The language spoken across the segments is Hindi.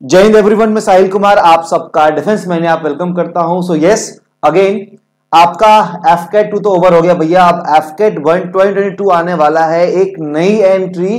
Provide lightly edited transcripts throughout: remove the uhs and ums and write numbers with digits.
जय हिंद एवरीवन, मैं साहिल कुमार आप सबका डिफेंस मैंने आप वेलकम करता हूं। सो यस अगेन आपका एफकेट 2 तो ओवर हो गया भैया। अब एफकेट 1 2022 आने वाला है, एक नई एंट्री,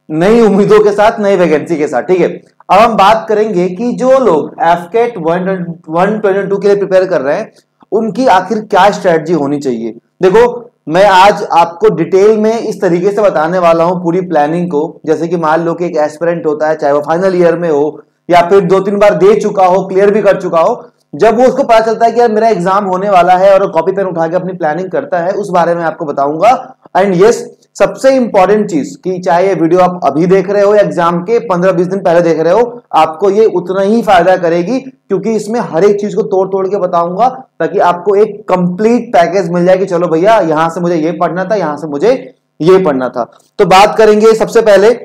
नई उम्मीदों के साथ, नई वैकेंसी के साथ। ठीक है, अब हम बात करेंगे कि जो लोग एफकेट 122 के लिए प्रिपेयर कर रहे हैं उनकी आखिर क्या स्ट्रेटजी होनी चाहिए। देखो, मैं आज आपको डिटेल में इस तरीके से बताने वाला हूं पूरी प्लानिंग को। जैसे कि मान लो कि एक एस्पिरेंट होता है, चाहे वो फाइनल ईयर में हो या फिर 2-3 बार दे चुका हो, क्लियर भी कर चुका हो, जब वो उसको पता चलता है कि यार मेरा एग्जाम होने वाला है और कॉपी पेन उठा के अपनी प्लानिंग करता है, उस बारे में आपको बताऊंगा। एंड यस, सबसे इंपॉर्टेंट चीज कि चाहे ये वीडियो आप अभी देख रहे हो या एग्जाम के 15-20 दिन पहले देख रहे हो, आपको ये उतना ही फायदा करेगी, क्योंकि इसमें हर एक चीज को तोड़ तोड़ के बताऊंगा ताकि आपको एक कंप्लीट पैकेज मिल जाए कि चलो भैया यहां से मुझे ये पढ़ना था, यहां से मुझे ये पढ़ना था। तो बात करेंगे सबसे पहले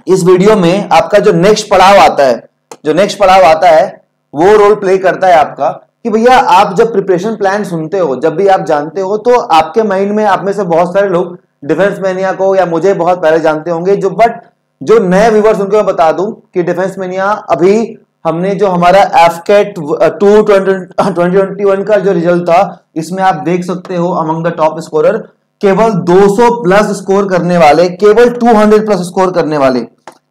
इस वीडियो में आपका जो नेक्स्ट पड़ाव आता है, वो रोल प्ले करता है आपका कि भैया आप जब प्रिपरेशन प्लान सुनते हो, जब भी आप जानते हो, तो आपके माइंड में, आप में से बहुत सारे लोग डिफेंस मैनिया को या मुझे बहुत पहले जानते होंगे, जो नए व्यूअर्स उनको मैं बता दूं कि डिफेंस मैनिया अभी हमने जो हमारा एफकेट 2 2021 का जो रिजल्ट था, इसमें आप देख सकते हो अमंग द टॉप स्कोरर केवल 200 प्लस स्कोर करने वाले, केवल 200 प्लस स्कोर करने वाले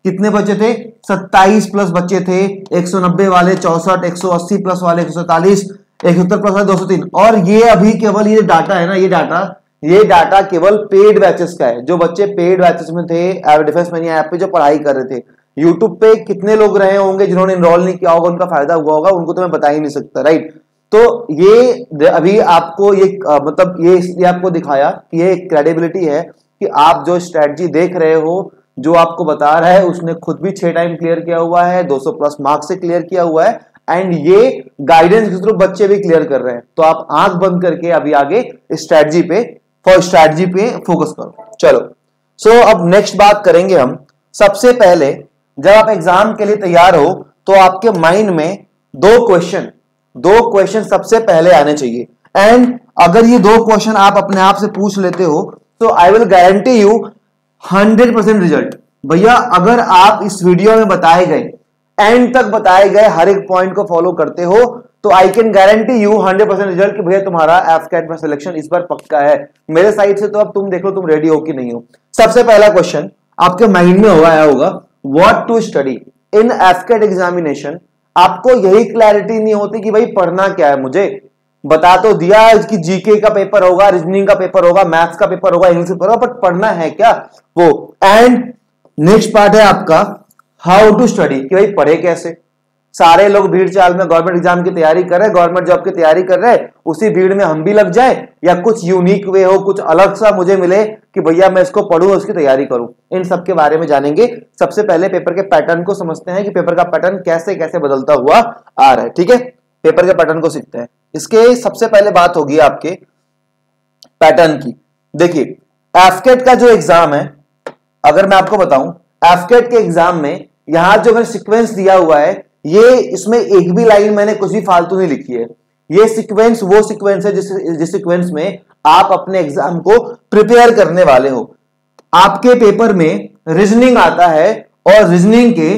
कितने बच्चे थे? 27 प्लस बच्चे थे। 190 वाले 64, 180 प्लस वाले 147, 170 प्लस वाले 203। और ये अभी केवल ये डाटा है ना, ये डाटा केवल पेड बैचेस का है। जो बच्चे पेड बैचेस में थे डिफेंस मैनिया ऐप पे जो पढ़ाई कर रहे थे, यूट्यूब पे कितने लोग रहे होंगे जिन्होंने इनरोल नहीं किया होगा, उनका फायदा हुआ होगा, उनको तो मैं बता ही नहीं सकता, राइट। तो ये अभी आपको ये मतलब ये आपको दिखाया कि ये क्रेडिबिलिटी है कि आप जो स्ट्रेटजी देख रहे हो, जो आपको बता रहा है, उसने खुद भी 6 टाइम क्लियर किया हुआ है, 200 प्लस मार्क्स से क्लियर किया हुआ है, एंड ये गाइडेंस के थ्रू बच्चे भी क्लियर कर रहे हैं। तो आप आंख बंद करके अभी आगे स्ट्रेटजी पे फोकस करो। चलो, सो अब नेक्स्ट बात करेंगे हम। सबसे पहले जब आप एग्जाम के लिए तैयार हो तो आपके माइंड में दो क्वेश्चन सबसे पहले आने चाहिए। एंड अगर ये 2 क्वेश्चन आप अपने आप से पूछ लेते हो तो I will guarantee you 100% result. भैया अगर आप इस वीडियो में बताए गए, एंड तक बताए गए हर एक पॉइंट को फॉलो करते हो, तो I can guarantee you 100% result कि भैया तुम्हारा एफकेट में सिलेक्शन इस बार पक्का है। मेरे साइड से तो अब तुम देख लो तुम रेडी हो कि नहीं हो। सबसे पहला क्वेश्चन आपके माइंड में आया होगा, what to study in AFCAT examination. आपको यही क्लैरिटी नहीं होती कि भाई पढ़ना क्या है। मुझे बता तो दिया कि जीके का पेपर होगा, रीजनिंग का पेपर होगा, मैथ्स का पेपर होगा, इंग्लिश पेपर होगा, बट पढ़ना है क्या वो। एंड नेक्स्ट पार्ट है आपका हाउ टू स्टडी, कि भाई पढ़े कैसे। सारे लोग भीड़ चाल में गवर्नमेंट एग्जाम की तैयारी कर रहे हैं, गवर्नमेंट जॉब की तैयारी कर रहे हैं, उसी भीड़ में हम भी लग जाए, या कुछ यूनिक वे हो, कुछ अलग सा मुझे मिले कि भैया मैं इसको पढ़ूं, उसकी तैयारी करूं। इन सब के बारे में जानेंगे। सबसे पहले पेपर के पैटर्न को समझते हैं कि पेपर का पैटर्न कैसे कैसे बदलता हुआ आ रहा है। ठीक है, पेपर के पैटर्न को सीखते हैं। इसके सबसे पहले बात होगी आपके पैटर्न की। देखिए, एफकेट का जो एग्जाम है, अगर मैं आपको बताऊं, एफकेट के एग्जाम में यहां जो मैंने सीक्वेंस दिया हुआ है, ये इसमें एक भी लाइन मैंने कुछ भी फालतू नहीं लिखी है। ये सीक्वेंस वो सीक्वेंस है जिस सीक्वेंस में आप अपने एग्जाम को प्रिपेयर करने वाले हो। आपके पेपर में रीजनिंग आता है और रीजनिंग के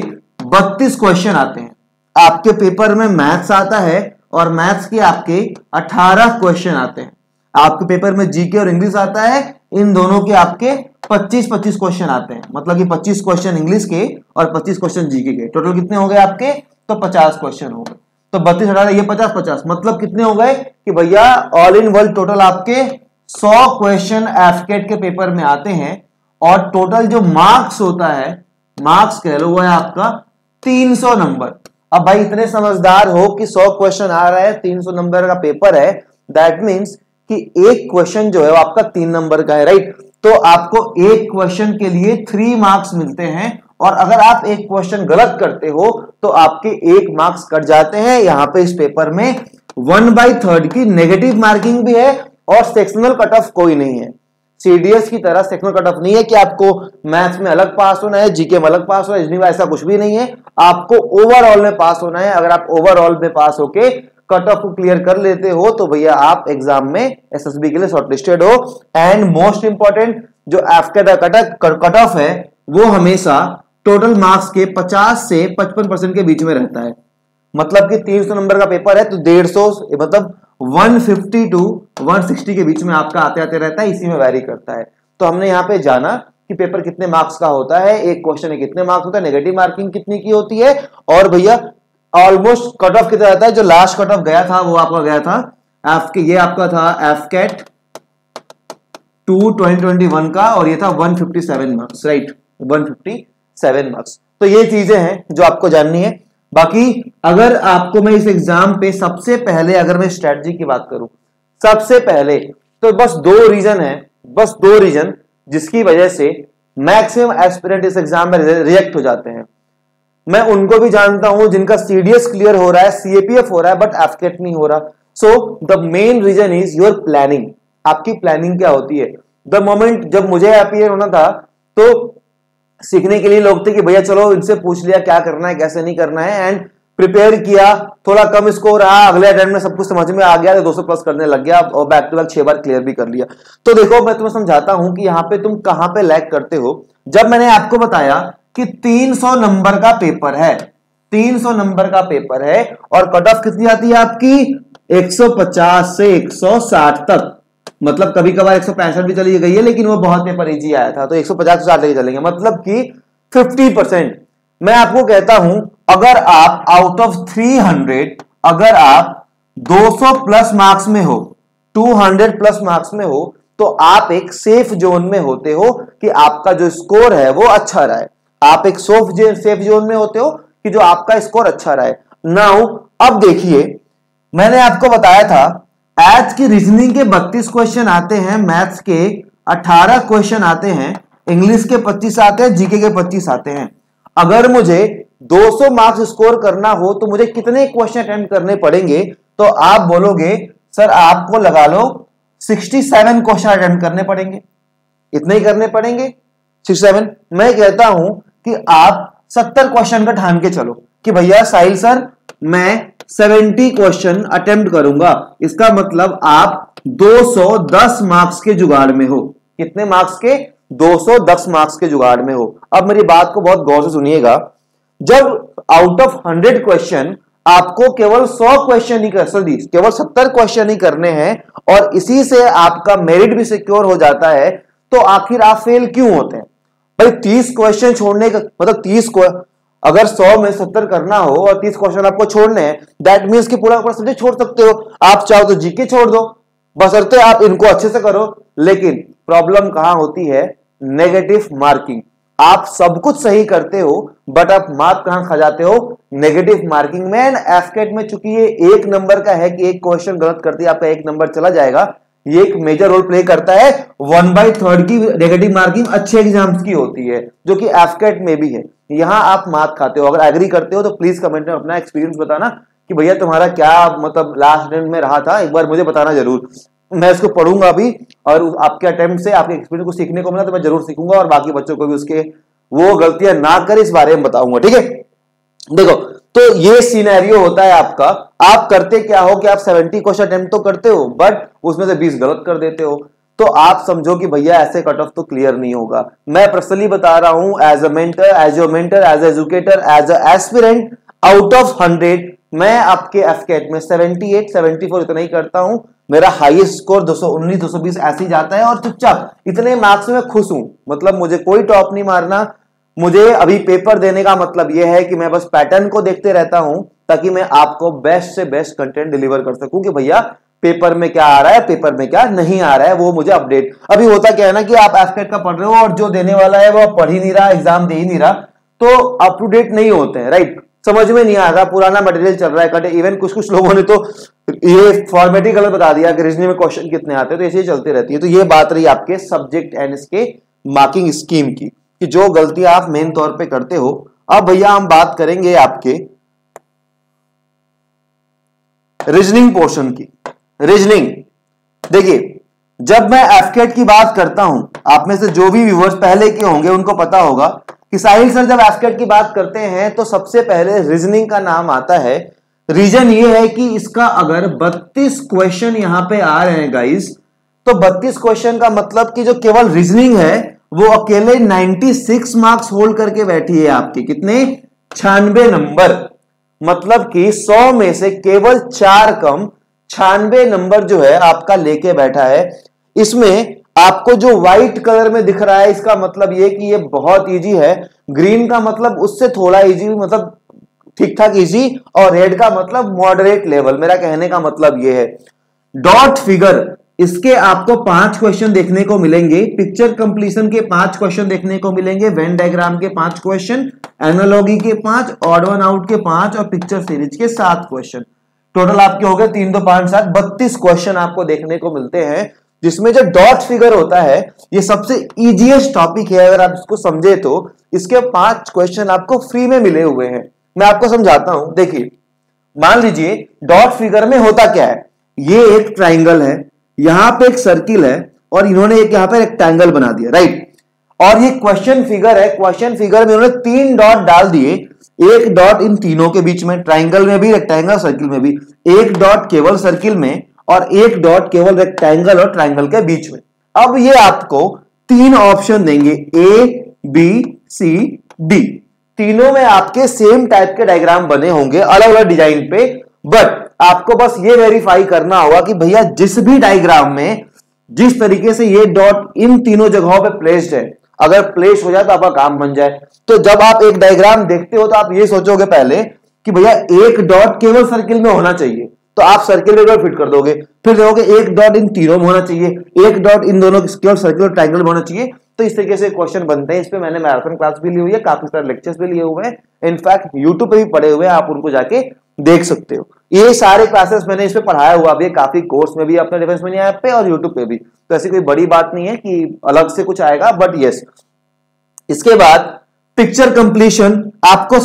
32 क्वेश्चन आते हैं। आपके पेपर में मैथ्स आता है और मैथ्स के आपके 18 क्वेश्चन आते हैं। आपके पेपर में जीके और इंग्लिश आता है, इन दोनों के आपके 25-25 क्वेश्चन आते हैं। मतलब कि 25 क्वेश्चन इंग्लिश के और 25 क्वेश्चन जीके के। टोटल कितने हो गए आपके? तो 50 क्वेश्चन हो गए। तो 32 18 ये 50-50, मतलब कितने हो गए कि भैया ऑल इन वर्ल्ड टोटल आपके 100 क्वेश्चन एफकेट के पेपर में आते हैं। और टोटल जो मार्क्स होता है, मार्क्स कह लो, वो है आपका 300 नंबर। अब भाई इतने समझदार हो कि 100 क्वेश्चन आ रहा है, 300 नंबर का पेपर है, दैट मीन्स कि एक क्वेश्चन जो है वो आपका 3 नंबर का है, राइट। तो आपको एक क्वेश्चन के लिए 3 मार्क्स मिलते हैं, और अगर आप एक क्वेश्चन गलत करते हो तो आपके 1 मार्क्स कट जाते हैं। यहां पे इस पेपर में 1/3 की नेगेटिव मार्किंग भी है, और सेक्शनल कट ऑफ कोई नहीं है। सीडीएस की तरह सेक्शनल कट ऑफ नहीं है कि आपको मैथ्स में अलग पास होना है, जीके में अलग पास होना है, रीजनिंग में ऐसा कुछ भी नहीं है। आपको ओवरऑल में पास होना है। अगर आप ओवरऑल में पास होके कट ऑफ को क्लियर कर लेते हो तो भैया आप एग्जाम में एसएसबी के लिए शॉर्टलिस्टेड हो। एंड मोस्ट इंपॉर्टेंट, जो एफकेट का कट ऑफ है वो हमेशा टोटल मार्क्स के 50 से 55% के बीच में रहता है। मतलब कि 300 नंबर का पेपर है तो 150 मतलब 150 टू 160 के बीच में आपका आते आते रहता है, इसी में वैरी करता है। तो हमने यहाँ पे जाना कि पेपर कितने मार्क्स का होता है, एक क्वेश्चन है कितने मार्क्स होता है, नेगेटिव मार्किंग कितनी की होती है, और भैया ऑलमोस्ट कट ऑफ कितना रहता है। जो लास्ट कट ऑफ गया था वो आपका गया था ये आपका था एफकेट 2 2021 का, और ये था 157 मार्क्स, राइट, 157 मार्क्स। तो ये चीजें हैं जो आपको जाननी है। बाकी अगर आपको मैं इस एग्जाम पे सबसे पहले अगर मैं स्ट्रेटजी की बात करूं, सबसे पहले तो बस दो रीजन जिसकी वजह से मैक्सिमम एस्पिरेंट इस एग्जाम में रिजेक्ट हो जाते हैं। मैं उनको भी जानता हूं जिनका सीडीएस क्लियर हो रहा है, सीएपीएफ हो रहा है, बट एफकेट नहीं हो रहा। So the main reason is your planning. आपकी प्लानिंग क्या होती है। द मोमेंट जब मुझे अपीयर होना था तो सीखने के लिए लोग थे कि भैया चलो इनसे पूछ लिया क्या करना है कैसे नहीं करना है, एंड प्रिपेयर किया, थोड़ा कम स्कोर रहा, अगले अटेम्प्ट में सब कुछ समझ में आ गया तो 200 प्लस करने लग गया और बैक टू बैक 6 बार क्लियर भी कर लिया। तो देखो मैं तुम्हें समझाता हूं कि यहाँ पे तुम कहां पे लैग करते हो। जब मैंने आपको बताया कि 300 नंबर का पेपर है, 300 नंबर का पेपर है और कट ऑफ कितनी आती है आपकी 150 से 160 तक, मतलब कभी कभार 165 भी चली गई है, लेकिन वो बहुत पेपर इजी आया था तो 150 से 60 लेके चलेंगे, मतलब कि 50%। मैं आपको कहता हूं अगर आप आउट ऑफ 300 अगर आप 200 प्लस मार्क्स में हो, 200 प्लस मार्क्स में हो, तो आप एक सेफ जोन में होते हो कि आपका जो स्कोर है वो अच्छा रहा है। आप एक सेफ जोन में होते हो कि जो आपका स्कोर अच्छा रहा है। नाउ अब देखिए मैंने आपको बताया था आज की रीजनिंग के 32 क्वेश्चन आते हैं, मैथ्स के 18 क्वेश्चन आते हैं, इंग्लिश के 25 आते हैं, जीके के 25 आते हैं। अगर मुझे 200 मार्क्स स्कोर करना हो तो मुझे कितने क्वेश्चन अटेम्प्ट करने पड़ेंगे, तो आप बोलोगे सर आपको लगा लो 67 क्वेश्चन अटेम्प्ट करने पड़ेंगे। इतने ही करने पड़ेंगे 67। मैं कहता हूं कि आप 70 क्वेश्चन का ठान के चलो कि भैया साहिल सर मैं 70 क्वेश्चन अटेम्प्ट करूंगा। इसका मतलब आप 210 मार्क्स के जुगाड़ में हो। कितने मार्क्स के 210 मार्क्स के जुगाड़ में हो। अब मेरी बात को बहुत गौर से सुनिएगा, जब आउट ऑफ 100 क्वेश्चन आपको केवल 100 क्वेश्चन ही केवल 70 क्वेश्चन ही करने हैं और इसी से आपका मेरिट भी सिक्योर हो जाता है, तो आखिर आप फेल क्यों होते हैं भाई। 30 क्वेश्चन छोड़ने का मतलब 30 को अगर 100 में 70 करना हो और 30 क्वेश्चन आपको छोड़ने हैं, दैट मीन्स कि पूरा सब्जेक्ट छोड़ सकते हो। आप चाहो तो जीके छोड़ दो, बशर्ते आप इनको अच्छे से करो। लेकिन प्रॉब्लम कहां होती है, नेगेटिव मार्किंग। आप सब कुछ सही करते हो बट आप मार्क कहां खा जाते हो, नेगेटिव मार्किंग में। एफकेट में चूंकि ये 1 नंबर का है कि एक क्वेश्चन गलत करते ही आपका 1 नंबर चला जाएगा, ये एक मेजर रोल प्ले करता है। 1/3 की नेगेटिव मार्किंग अच्छे एग्जाम्स की होती है जो कि एफकेट में भी है। यहां आप मार्क खाते हो। अगर एग्री करते हो तो प्लीज कमेंट में अपना एक्सपीरियंस बताना कि भैया तुम्हारा क्या मतलब लास्ट अटेम्प्ट में रहा था, एक बार मुझे बताना जरूर। मैं इसको पढ़ूंगा अभी और आपके अटेम्प्ट से आपके एक्सपीरियंस को सीखने को मिला तो मैं जरूर सीखूंगा और बाकी बच्चों को भी उसके वो गलतियां ना करे इस बारे में बताऊंगा, ठीक है। देखो तो ये सिनेरियो होता है आपका। आप करते क्या हो कि आप 70 क्वेश्चन अटेम्प्ट तो करते हो बट उसमें से 20 गलत कर देते हो, तो आप समझो कि भैया ऐसे कट ऑफ तो क्लियर नहीं होगा। मैं पर्सनली बता रहा हूं as a mentor, as your mentor, as educator, as a aspirant, out of 100 मैं आपके एफकेट में 78 74 इतना ही करता हूं। मेरा हाईएस्ट स्कोर 219 220 ऐसे ही जाता है और चुपचाप इतने मार्क्स में खुश हूं। मतलब मुझे कोई टॉप नहीं मारना। मुझे अभी पेपर देने का मतलब यह है कि मैं बस पैटर्न को देखते रहता हूं ताकि मैं आपको बेस्ट से बेस्ट कंटेंट डिलीवर कर सकूं कि भैया पेपर में क्या आ रहा है, पेपर में क्या नहीं आ रहा है, वो मुझे अपडेट। अभी होता क्या है ना कि आप एफकेट का पढ़ रहे हो और जो देने वाला है वो पढ़ ही नहीं रहा, एग्जाम दे ही नहीं रहा, तो अप टू डेट नहीं होते हैं, राइट। समझ में नहीं आ रहा, पुराना मटेरियल चल रहा है कटे। इवन कुछ लोगों ने तो ये फॉर्मेट ही गलत बता दिया कि रीजनिंग में क्वेश्चन कितने आते हैं, तो ऐसे ही चलती रहती है। तो ये बात रही आपके सब्जेक्ट एंड इसके मार्किंग स्कीम की कि जो गलतियां आप मेन तौर पे करते हो। अब भैया हम बात करेंगे आपके रीजनिंग पोर्शन की। रीजनिंग देखिए, जब मैं एफकेट की बात करता हूं, आप में से जो भी व्यूअर्स पहले के होंगे उनको पता होगा कि साहिल सर जब एफकेट की बात करते हैं तो सबसे पहले रीजनिंग का नाम आता है। रीजन ये है कि इसका अगर 32 क्वेश्चन यहां पे आ रहे हैं गाइस, तो 32 क्वेश्चन का मतलब कि जो केवल रीजनिंग है वो अकेले 96 मार्क्स होल्ड करके बैठी है आपके, कितने, 96 नंबर। मतलब कि 100 में से केवल 4 कम 96 नंबर जो है आपका लेके बैठा है। इसमें आपको जो व्हाइट कलर में दिख रहा है इसका मतलब ये कि ये बहुत इजी है, ग्रीन का मतलब उससे थोड़ा इजी, मतलब ठीक ठाक इजी, और रेड का मतलब मॉडरेट लेवल। मेरा कहने का मतलब ये है। डॉट फिगर, इसके आपको 5 क्वेश्चन देखने को मिलेंगे, पिक्चर कंप्लीशन के 5 क्वेश्चन देखने को मिलेंगे, वेन डायग्राम के 5 क्वेश्चन, एनालॉगी के 5, ऑड वन आउट के 5 और पिक्चर सीरीज के 7 क्वेश्चन। टोटल आपके हो गए 3 2 5 7 32 क्वेश्चन आपको देखने को मिलते हैं, जिसमें जो डॉट फिगर होता है ये सबसे इजीएस्ट टॉपिक है। अगर आप इसको समझे तो इसके 5 क्वेश्चन आपको फ्री में मिले हुए हैं। मैं आपको समझाता हूं, देखिए मान लीजिए डॉट फिगर में होता क्या है, ये एक ट्राइंगल है, यहां पे एक सर्किल है और इन्होंने एक यहां पे रेक्टेंगल बना दिया, राइट। और ये क्वेश्चन फिगर है, क्वेश्चन फिगर में इन्होंने 3 डॉट डाल दिए, एक डॉट इन तीनों के बीच में, ट्राइंगल में भी, रेक्टेंगल सर्किल में भी, एक डॉट केवल सर्किल में और एक डॉट केवल रेक्टेंगल और ट्राइंगल के बीच में। अब ये आपको 3 ऑप्शन देंगे, ए बी सी डी, तीनों में आपके सेम टाइप के डायग्राम बने होंगे अलग अलग डिजाइन पे, बट आपको बस ये वेरीफाई करना होगा कि भैया जिस भी डायग्राम में जिस तरीके से ये डॉट इन तीनों जगहों पे प्लेस्ड है, अगर प्लेस हो जाए तो आपका काम बन जाए। तो जब आप एक डायग्राम देखते हो तो आप ये सोचोगे पहले कि भैया एक डॉट केवल सर्किल में होना चाहिए, तो आप सर्किल में फिट कर दोगे, फिर देखोगे एक डॉट इन तीनों में होना चाहिए, एक डॉट इन दोनों केवल सर्किल और ट्रायंगल में होना चाहिए। तो इस तरीके से क्वेश्चन बनते हैं। इस पे मैंने मैराथन क्लास भी ली हुई है, काफी सारे लेक्चर्स भी लिए हुए हैं, इनफैक्ट यूट्यूब पे भी पढ़े हुए हैं, आप उनको जाके देख सकते हो। ये सारे क्लासेस मैंने इस पे पढ़ाया हुआ भी है, काफी कोर्स में भी अपने डिफेंस मैनिया ऐप पे और यूट्यूब पे भी, तो ऐसी कोई बड़ी बात नहीं है कि अलग से कुछ आएगा, बट यस। इसके बाद पिक्चर कंप्लीशन, आपको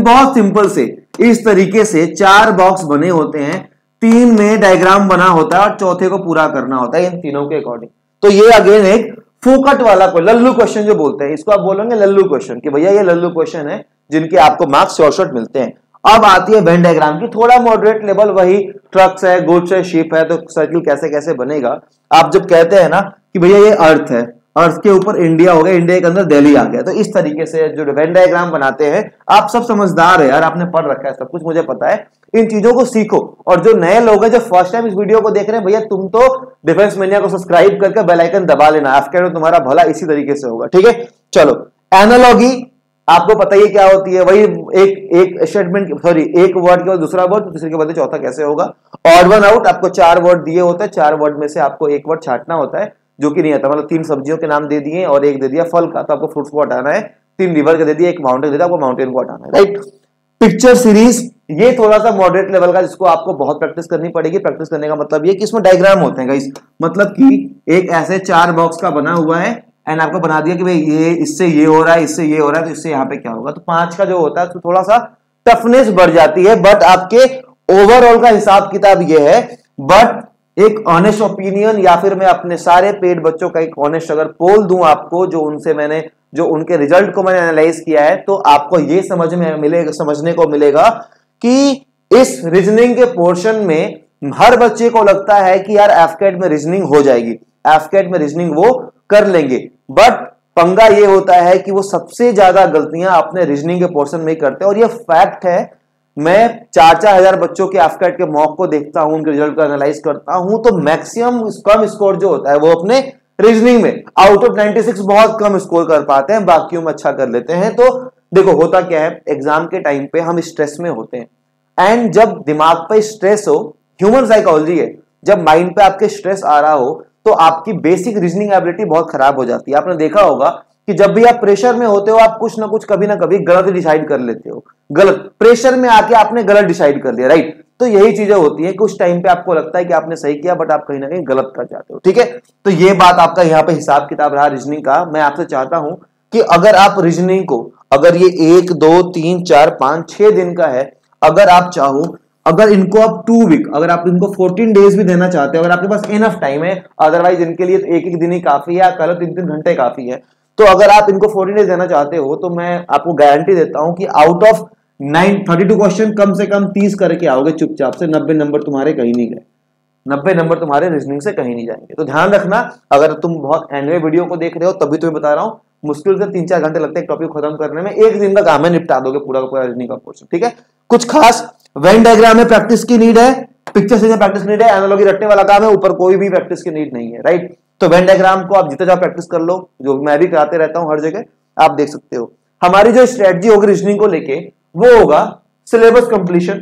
बहुत सिंपल से इस तरीके से 4 बॉक्स बने होते हैं, 3 में डायग्राम बना होता है और चौथे को पूरा करना होता है इन तीनों के अकॉर्डिंग। तो ये अगेन एक फोकट वाला लल्लू क्वेश्चन जो बोलते हैं, इसको आप बोलेंगे लल्लू क्वेश्चन कि भैया ये लल्लू क्वेश्चन है जिनके आपको मार्क्स शॉर्ट मिलते हैं। अब आती है वेन डायग्राम की, थोड़ा मॉडरेट लेवल, वही ट्रक्स है, गुड्स है, शिप है, तो सर्किल कैसे कैसे बनेगा। आप जब कहते हैं ना कि भैया ये अर्थ है, अर्थ के ऊपर इंडिया हो गया, इंडिया के अंदर दिल्ली आ गया, तो इस तरीके से जो वेन डायग्राम बनाते हैं, आप सब समझदार है यार, आपने पढ़ रखा है सब कुछ, मुझे पता है, इन चीजों को सीखो। और जो नए लोग हैं जो फर्स्ट टाइम इस वीडियो को देख रहे हैं, भैया तुम तो डिफेंस मैनिया को सब्सक्राइब करके बेल आइकन दबा लेना, एफकेट में तुम्हारा भला इसी तरीके से होगा, ठीक है। चलो, एनालॉगी आपको पता ही क्या होती है, वही एक स्टेटमेंट, सॉरी एक वर्ड के बाद दूसरा वर्ड, दूसरे के बाद चौथा कैसे होगा। ऑड वन आउट, आपको 4 वर्ड दिए होते हैं, 4 वर्ड में से आपको एक वर्ड छांटना होता है, जो कि नहीं आता, मतलब 3 सब्जियों के नाम दे दिए और एक दे दिया फल का, तो आपको फ्रूट्स को हटाना है, 3 रिवर का दे दिया, एक माउंटेन दे दिया, आपको माउंटेन को हटाना है, राइट। पिक्चर सीरीज, ये थोड़ा सा मॉडरेट लेवल का, जिसको आपको बहुत प्रैक्टिस करनी पड़ेगी। प्रैक्टिस करने का मतलब ये कि इसमें डायग्राम होते हैं गाइस, मतलब कि एक ऐसे 4 बॉक्स का बना हुआ है एंड आपको बना दिया कि भाई ये इससे ये हो रहा है, इससे ये हो रहा है, तो इससे यहाँ पे क्या होगा। तो 5 का जो होता है तो थोड़ा सा टफनेस बढ़ जाती है, बट आपके ओवरऑल का हिसाब किताब ये है। बट एक ऑनेस्ट ओपिनियन, या फिर मैं अपने सारे पेड बच्चों का एक ऑनेस्ट अगर पोल दूं आपको, जो उनसे मैंने जो उनके रिजल्ट को मैंने एनालाइज किया है, तो आपको ये समझने को मिलेगा कि इस रीजनिंग के पोर्शन में हर बच्चे को लगता है कि यार एफकेट में रीजनिंग हो जाएगी, एफकेट में रीजनिंग वो कर लेंगे, बट पंगा ये होता है कि वो सबसे ज्यादा गलतियां अपने रीजनिंग के पोर्शन में ही करते हैं, और ये फैक्ट है। मैं 4-4 हजार बच्चों के एफकेट के मॉक को देखता हूं, उनके रिजल्ट को एनालाइज करता हूं, तो मैक्सिमम कम स्कोर जो होता है वो अपने रीजनिंग में, आउट ऑफ 96 बहुत कम स्कोर कर पाते हैं, बाकियों में अच्छा कर लेते हैं। तो देखो होता क्या है, एग्जाम के टाइम पे हम स्ट्रेस में होते हैं, एंड जब दिमाग पे स्ट्रेस हो, ह्यूमन साइकोलॉजी है, जब माइंड पे आपके स्ट्रेस आ रहा हो तो आपकी बेसिक रीजनिंग एबिलिटी बहुत खराब हो जाती है। आपने देखा होगा कि जब भी आप प्रेशर में होते हो, आप कुछ ना कुछ कभी ना कभी गलत डिसाइड कर लेते हो, गलत प्रेशर में आके आपने गलत डिसाइड कर लिया, राइट। तो यही चीजें होती है कि उस टाइम पे आपको लगता है कि आपने सही किया, बट आप कहीं ना कहीं गलत कर जाते हो, ठीक है। तो ये बात आपका यहाँ पे हिसाब किताब रहा रीजनिंग का। मैं आपसे चाहता हूं कि अगर आप रीजनिंग को, अगर ये 1 2 3 4 5 6 दिन का है, अगर आप चाहो, अगर इनको आप 2 वीक, अगर आप इनको 14 डेज भी देना चाहते हो, अगर आपके पास इनफ टाइम है, अदरवाइज इनके लिए तो एक दिन ही काफी है, कल 3-3 घंटे काफी है, तो अगर आप इनको 14 डेज देना चाहते हो, तो मैं आपको गारंटी देता हूं कि आउट ऑफ 32 क्वेश्चन कम से कम 30 करके आओगे चुपचाप से, 90 नंबर तुम्हारे कहीं नहीं गए। 90 नंबर तुम्हारे रीजनिंग से कहीं नहीं जाएंगे। तो ध्यान रखना, अगर तुम बहुत एनवे वीडियो को देख रहे हो तभी तुम्हें बता रहा हूँ, मुश्किल से 3-4 घंटे लगते हैं टॉपिक खत्म करने में, एक दिन का काम है, निपटा दोगे पूरा का पूरा रीजनिंग का पोर्शन। ठीक है, कुछ खास वेन डायग्राम में प्रैक्टिस की नीड है, पिक्चर से प्रैक्टिस नीड है, एनालॉजी रटने वाला काम है, ऊपर कोई भी प्रैक्टिस की नीड नहीं है, राइट। तो वेन डायग्राम को आप जितना प्रैक्टिस कर लो, जो मैं भी कराते रहता हूं हर जगह, आप देख सकते हो। हमारी जो स्ट्रेटजी होगी रीजनिंग को लेके वो होगा सिलेबस कंप्लीशन।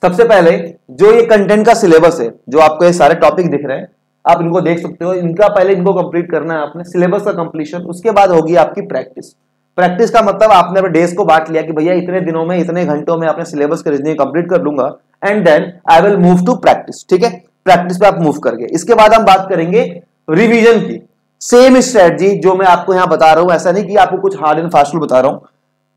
सबसे पहले जो ये कंटेंट का सिलेबस है, जो आपको ये सारे टॉपिक दिख रहे हैं, आप इनको देख सकते हो, इनका पहले इनको कंप्लीट करना है आपने, सिलेबस का कंप्लीशन। उसके बाद होगी आपकी प्रैक्टिस। प्रैक्टिस का मतलब आपने अपने डेज को बांट लिया कि भैया इतने दिनों में, इतने घंटों में अपने सिलेबस का रीजनिंग कंप्लीट कर लूंगा, and then I will move to practice. ठीक है, प्रैक्टिस पे आप मूव करके इसके बाद हम बात करेंगे रिवीजन की। सेम स्ट्रेटजी जो मैं आपको यहां बता रहा हूं, ऐसा नहीं कि आपको कुछ हार्ड एंड फास्ट बता रहा हूं,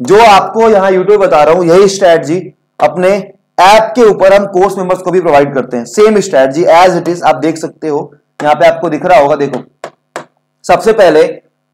जो आपको यहां यूट्यूब बता रहा हूं, यही स्ट्रेटजी अपने ऐप के ऊपर हम कोर्स मेंबर्स को भी प्रोवाइड करते हैं। Same strategy as it is आप देख सकते हो, यहां पे आपको दिख रहा होगा, देखो सबसे पहले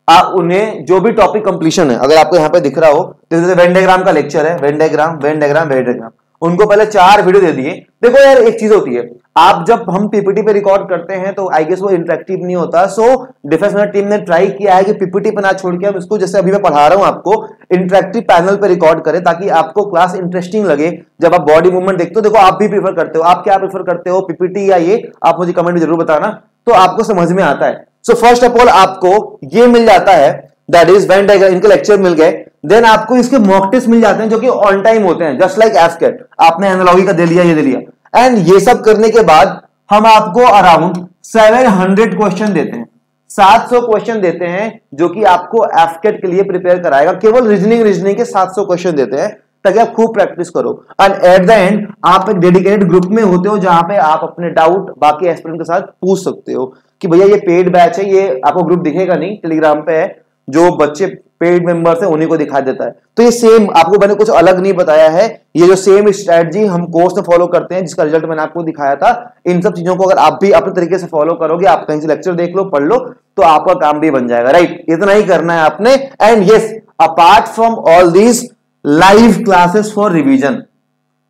आप उन्हें जो भी टॉपिक कंप्लीशन है, अगर आपको यहां पे दिख रहा हो, जैसे वेन डायग्राम का लेक्चर है, Venn diagram Venn diagram Venn diagram, उनको पहले 4 वीडियो दे दिए। देखो यार एक चीज होती है, आप जब हम पीपीटी पे रिकॉर्ड करते हैं तो आई गेस वो इंटरेक्टिव नहीं होता, सो डिफेंस मेरा टीम ने ट्राई किया है कि पीपीटी पे ना छोड़ के हम इसको, जैसे अभी मैं पढ़ा रहा हूं आपको, इंटरेक्टिव पैनल पे रिकॉर्ड करें, ताकि आपको क्लास इंटरेस्टिंग लगे। जब आप बॉडी मूवमेंट देखते हो, देखो आप भी प्रीफर करते हो, आप क्या प्रीफर करते हो, पीपीटी या ये, आप मुझे कमेंट में जरूर बताना, तो आपको समझ में आता है। सो फर्स्ट ऑफ ऑल आपको ये मिल जाता है, दैट इज वेन डायग्राम, इनके लेक्चर मिल गए। देन आपको इसके मॉक टेस्ट मिल जाते हैं जो कि ऑन टाइम होते हैं, जस्ट लाइक एफकेट, आपने एनालॉजी का दे लिया, ये दे लिया, एंड ये सब करने के बाद हम आपको अराउंड 700 क्वेश्चन देते हैं, 700 क्वेश्चन देते हैं, जो कि आपको एफकेट के लिए प्रिपेयर कराएगा। केवल रीजनिंग के 700 क्वेश्चन देते हैं ताकि आप खूब प्रैक्टिस करो, एंड एट द एंड आप एक डेडिकेटेड ग्रुप में होते हो, जहां पे आप अपने डाउट बाकी एस्पिरेंट के साथ पूछ सकते हो कि भैया ये पेड बैच है, ये आपको ग्रुप दिखेगा नहीं, टेलीग्राम पे है, जो बच्चे पेड मेंबर्स हैं उन्हीं को दिखा देता है। तो ये सेम, आपको मैंने कुछ अलग नहीं बताया है, ये जो सेम स्ट्रेटजी हम कोर्स में फॉलो करते हैं, जिसका रिजल्ट मैंने आपको दिखाया था, इन सब चीजों को अगर आप भी अपने तरीके से फॉलो करोगे, आप कहीं से लेक्चर देख लो, पढ़ लो, तो आपका काम भी बन जाएगा, राइट। इतना ही करना है आपने। And yes, apart from all these live classes for revision,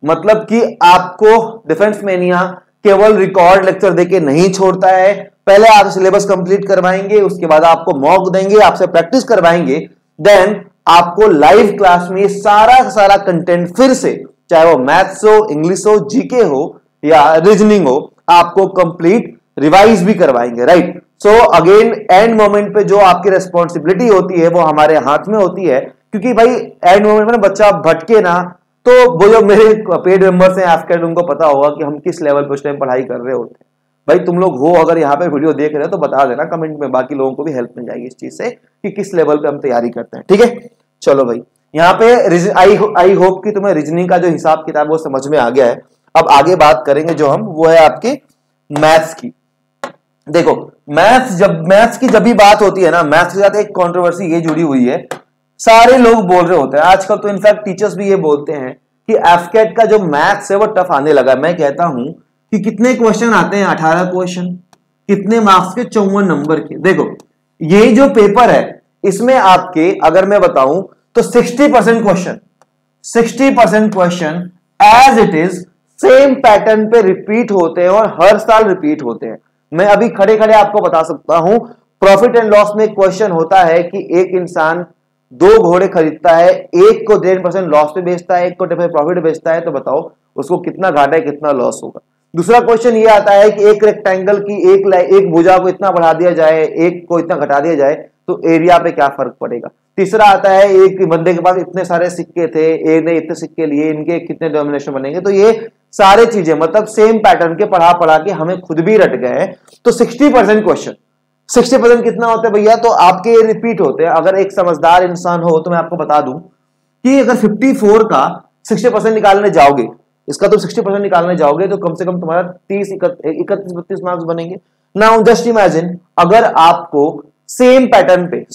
मतलब कि आपको डिफेंस मेनिया केवल रिकॉर्ड लेक्चर देके नहीं छोड़ता है, पहले आप सिलेबस कंप्लीट करवाएंगे, उसके बाद आपको मॉक देंगे, आपसे प्रैक्टिस करवाएंगे, देन आपको लाइव क्लास में सारा कंटेंट फिर से, चाहे वो मैथ्स हो, इंग्लिश हो, जीके हो या रीजनिंग हो, आपको कंप्लीट रिवाइज भी करवाएंगे, right. So again end moment पे जो आपकी रेस्पॉन्सिबिलिटी होती है वो हमारे हाथ में होती है, क्योंकि भाई एंड मोमेंट में बच्चा भटके ना, तो वो जो मेरे पेड मेंबर्स हैं एफकेट, उनको पता होगा कि हम किस लेवल पे उस टाइम पढ़ाई कर रहे होते हैं। भाई तुम लोग हो अगर यहाँ पे वीडियो देख रहे हो तो बता देना कमेंट में, बाकी लोगों को भी हेल्प मिल जाएगी इस चीज से कि किस लेवल पे हम तैयारी करते हैं। ठीक है, चलो भाई, यहाँ पे आई होप कि तुम्हें रीजनिंग का जो हिसाब किताब वो समझ में आ गया है। अब आगे बात करेंगे जो हम, वो है आपके मैथ्स की। देखो मैथ्स की जब भी बात होती है ना, मैथ्स के साथ एक कंट्रोवर्सी ये जुड़ी हुई है, सारे लोग बोल रहे होते हैं आजकल, तो इनफैक्ट टीचर्स भी ये बोलते हैं कि एफकेट का जो मैथ्स है वो टफ आने लगा। मैं कहता हूं कि कितने क्वेश्चन आते हैं, 18 क्वेश्चन, कितने मार्क्स के, 54 नंबर के। देखो ये जो पेपर है इसमें आपके, अगर मैं बताऊं तो 60% question as it is same pattern पे रिपीट होते हैं और हर साल रिपीट होते हैं। मैं अभी खड़े खड़े आपको बता सकता हूं, प्रॉफिट एंड लॉस में क्वेश्चन होता है कि एक इंसान 2 घोड़े खरीदता है, एक को 10% लॉस पे बेचता है, एक को 10% प्रॉफिट बेचता है, तो बताओ उसको कितना घाटा है, कितना लॉस होगा। दूसरा क्वेश्चन ये आता है कि एक रेक्टेंगल की एक भुजा को इतना बढ़ा दिया जाए, एक को इतना घटा दिया जाए, तो एरिया पे क्या फर्क पड़ेगा। तीसरा आता है एक बंदे के पास इतने सारे सिक्के थे, ए ने इतने सिक्के लिए, इनके कितने डिनोमिनेशन बनेंगे। तो ये सारे चीजें मतलब सेम पैटर्न के पढ़ा के हमें खुद भी रट गए हैं। तो 60% क्वेश्चन, 60% कितना होता है भैया, तो आपके रिपीट होते हैं। अगर एक समझदार इंसान हो तो मैं आपको बता दूं कि अगर 54 का 60% निकालने जाओगे, इसका तुम 60% निकालने जाओगे, तो कम से कम तुम्हारा 31-32 मार्क्स बनेंगे। नाउ जस्ट इमेजिन, अगर आपको सेम पैटर्न पे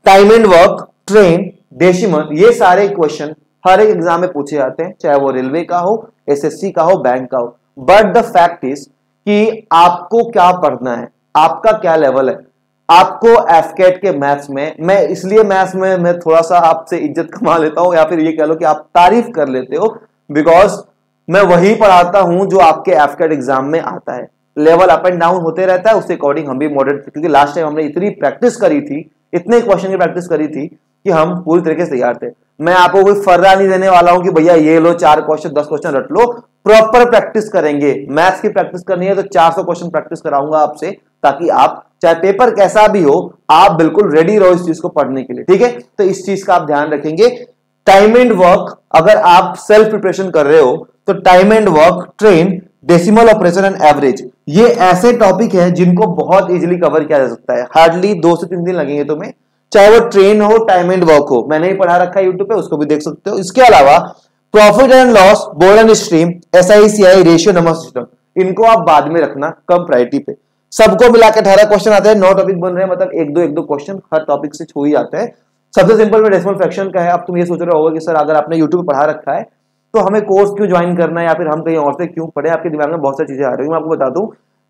time and work, train, decimal, ये सारे क्वेश्चन हर एक एग्जाम में पूछे जाते हैं, चाहे वो रेलवे का हो, एसएससी का हो, बैंक का हो। बट द फैक्ट इज कि आपको क्या पढ़ना है, आपका क्या लेवल है। आपको एफकेट के मैथ्स में, मैं इसलिए मैथ्स में मैं थोड़ा सा आपसे इज्जत कमा लेता हूं, या फिर ये कह लो कि आप तारीफ कर लेते हो, बिकॉज मैं वही पढ़ाता हूं जो आपके एफकेट एग्जाम में आता है। लेवल अप एंड डाउन होते रहता है, उसके अकॉर्डिंग हम भी मॉडरेट, क्योंकि लास्ट टाइम हमने इतनी प्रैक्टिस करी थी, इतने क्वेश्चन की प्रैक्टिस करी थी कि हम पूरी तरीके से तैयार थे। मैं आपको कोई फर्रा नहीं देने वाला हूं कि भैया ये लो 4 क्वेश्चन 10 क्वेश्चन रट लो, प्रॉपर प्रैक्टिस करेंगे। मैथ्स की प्रैक्टिस करनी है तो 400 क्वेश्चन प्रैक्टिस कराऊंगा आपसे, ताकि आप चाहे पेपर कैसा भी हो आप बिल्कुल रेडी रहो इस चीज को पढ़ने के लिए, ठीक है। तो इस चीज का आप ध्यान रखेंगे। टाइम एंड वर्क, अगर आप सेल्फ प्रिपरेशन कर रहे हो तो time and work, train, decimal operation and average, ये ऐसे टॉपिक है जिनको बहुत इजीली कवर किया जा सकता है। हार्डली 2 से 3 दिन लगेंगे तुम्हें, चाहे वो ट्रेन हो, टाइम एंड वर्क हो। मैंने ही पढ़ा रखा है यूट्यूब पे, उसको भी देख सकते हो। इसके अलावा profit and loss, board and stream, SI/CI, ratio, number system, इनको आप बाद में रखना कम प्रायोरिटी पे। सबको मिला के 18 क्वेश्चन आते हैं, 9 टॉपिक बन रहे हैं, मतलब 1-2 क्वेश्चन हर टॉपिक से छू ही जाते हैं। सबसे सिंपल में डेसिमल फ्रैक्शन का है। अब तुम ये सोच रहे होगे कि सर अगर आपने यूट्यूब पे पढ़ा रखा है तो हमें कोर्स क्यों ज्वाइन करना है, या फिर हम कहीं और से क्यों पढ़े। आपके दिमाग में बहुत सारी चीजें आ रही है। मैं आपको बता दूं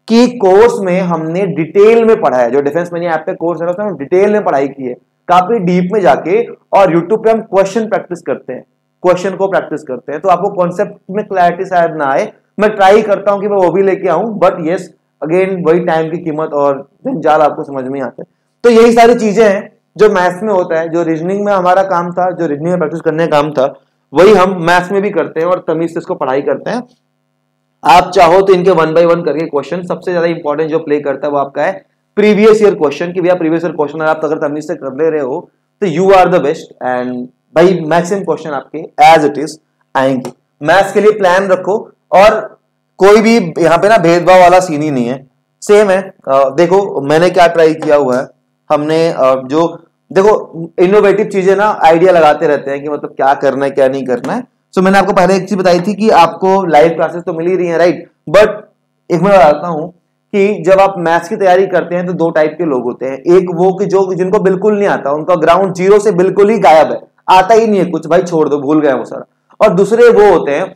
कि कोर्स में हमने डिटेल में पढ़ा है। जो डिफेंस मैनिया ऐप पे कोर्स है उसमें हम डिटेल में पढ़ाई की है, काफी डीप में जाके। और यूट्यूब पे हम क्वेश्चन प्रैक्टिस करते हैं, क्वेश्चन को प्रैक्टिस करते हैं। तो आपको कॉन्सेप्ट में क्लैरिटी शायद ना आए, मैं ट्राई करता हूं कि मैं वो भी लेके आऊं, बट यस अगेन वही टाइम की कीमत और जंजाल आपको समझ में आता है। तो यही सारी चीजें हैं जो मैथ्स में होता है। जो रीजनिंग में हमारा काम था, जो रीजनिंग में प्रैक्टिस करने का काम था, वही हम मैथ्स में भी करते हैं और तमीज से इसको पढ़ाई करते हैं। आप चाहो तो इनके 1 बाय 1 करके क्वेश्चन, सबसे ज्यादा इंपॉर्टेंट जो प्ले करता है वो आपका है प्रीवियस ईयर क्वेश्चन, कि भैया प्रीवियस ईयर क्वेश्चन आप अगर तमीज से कर ले रहे हो तो you are the best. And भाई मैक्सिमम क्वेश्चन आपके एज इट इज आएंगे। मैथ्स के लिए प्लान रखो, और कोई भी यहाँ पे ना भेदभाव वाला सीन ही नहीं है, सेम है। देखो मैंने क्या ट्राई किया हुआ है, हमने जो देखो इनोवेटिव चीजें ना आइडिया लगाते रहते हैं कि मतलब क्या करना है क्या नहीं करना है। सो मैंने आपको पहले एक चीज बताई थी कि आपको लाइव क्लासेस तो मिल ही रही है, राइट। बट एक मैं बताता हूं कि जब आप मैथ्स की तैयारी करते हैं तो 2 टाइप के लोग होते हैं। एक वो कि जो जिनको बिल्कुल नहीं आता, उनका ग्राउंड जीरो से बिल्कुल ही गायब है, आता ही नहीं है कुछ, भाई छोड़ दो भूल गए वो सारा। और दूसरे वो होते हैं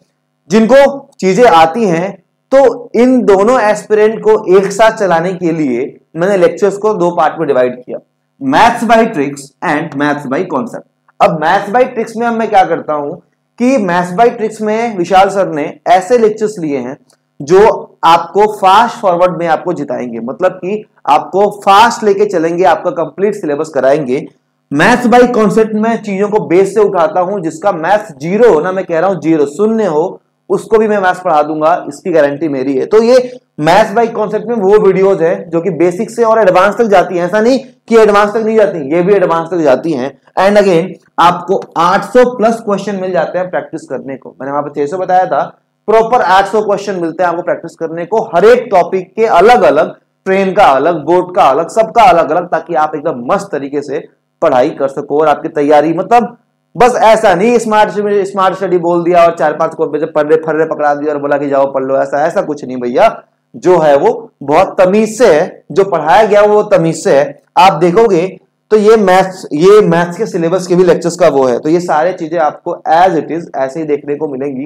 जिनको चीजें आती हैं। तो इन दोनों एस्पिरेंट को एक साथ चलाने के लिए मैंने लेक्चर्स को 2 पार्ट में डिवाइड किया, maths by tricks and maths by concept. अब मैथ्स बाय ट्रिक्स में मैं क्या करता हूं कि मैथ्स बाय ट्रिक्स में विशाल सर ने ऐसे लेक्चर्स लिए हैं जो आपको फास्ट फॉरवर्ड में आपको जिताएंगे, मतलब कि आपको फास्ट लेके चलेंगे, आपका कंप्लीट सिलेबस कराएंगे। मैथ्स बाय कॉन्सेप्ट में चीजों को बेस से उठाता हूं, जिसका मैथ्स जीरो हो ना, मैं कह रहा हूं जीरो शून्य हो, उसको भी मैं मैथ्स पढ़ा दूंगा, इसकी गारंटी मेरी है। तो ये मैथ्स बाय कॉन्सेप्ट में वो वीडियोस है जो कि बेसिक से और एडवांस तक जाती हैं। ऐसा नहीं कि एडवांस तक नहीं जाती, ये भी एडवांस तक जाती हैं। एंड अगेन आपको 800 प्लस क्वेश्चन मिल जाते हैं प्रैक्टिस करने को। मैंने वहां पर 600 बताया था, प्रॉपर 800 क्वेश्चन मिलते हैं आपको प्रैक्टिस करने को, हर एक टॉपिक के अलग अलग, ट्रेन का अलग, बोर्ड का अलग, सबका अलग अलग, ताकि आप एकदम मस्त तरीके से पढ़ाई कर सको। और आपकी तैयारी मतलब बस ऐसा नहीं स्मार्ट स्टडी बोल दिया और 4-5 को फर्रे पकड़ा दिया और बोला कि जाओ पढ़ लो, ऐसा कुछ नहीं भैया। जो है वो बहुत तमीज से है, जो पढ़ाया गया वो तमीज से है। आप देखोगे तो ये मैथ्स के सिलेबस के भी लेक्चर्स का वो है। तो ये सारे चीजें आपको एज इट इज ऐसे ही देखने को मिलेंगी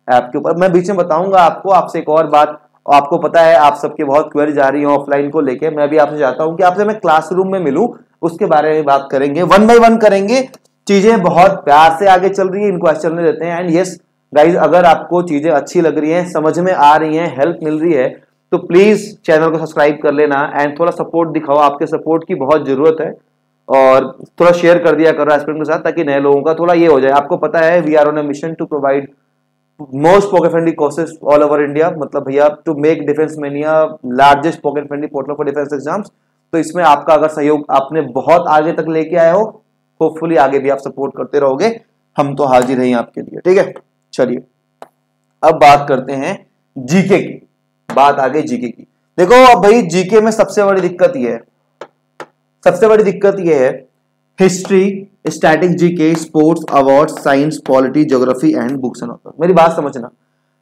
ऐप के ऊपर। मैं बीच में बताऊंगा आपको। आपसे एक और बात, आपको पता है आप सबके बहुत क्वेरीज आ रही है ऑफलाइन को लेके, मैं भी आपसे चाहता हूं कि आपसे मैं क्लासरूम में मिलूं, उसके बारे में बात करेंगे, 1 बाय 1 करेंगे। चीजें बहुत प्यार से आगे चल रही है, इनको ऐसे चलने देते हैं। एंड यस गाइज, अगर आपको चीजें अच्छी लग रही हैं, समझ में आ रही हैं, हेल्प मिल रही है, तो प्लीज चैनल को सब्सक्राइब कर लेना एंड थोड़ा सपोर्ट दिखाओ। आपके सपोर्ट की बहुत जरूरत है, और थोड़ा शेयर कर दिया करो एस्पिरेंट के साथ, ताकि नए लोगों का थोड़ा ये हो जाए। आपको पता है we are on a mission to provide most pocket friendly courses all over India, मतलब भैया to make Defence Mania largest pocket friendly portal for defence exams. तो इसमें आपका अगर सहयोग आपने बहुत आगे तक लेके आए हो, होपफुली आगे भी आप सपोर्ट करते रहोगे, हम तो हाजिर हैं आपके लिए, ठीक है। चलिए अब बात करते हैं जीके की, बात आगे जीके की। देखो अब भाई जीके में सबसे बड़ी दिक्कत ये है history, static GK, sports, award, science, polity, geography and books and author. मेरी बात समझना,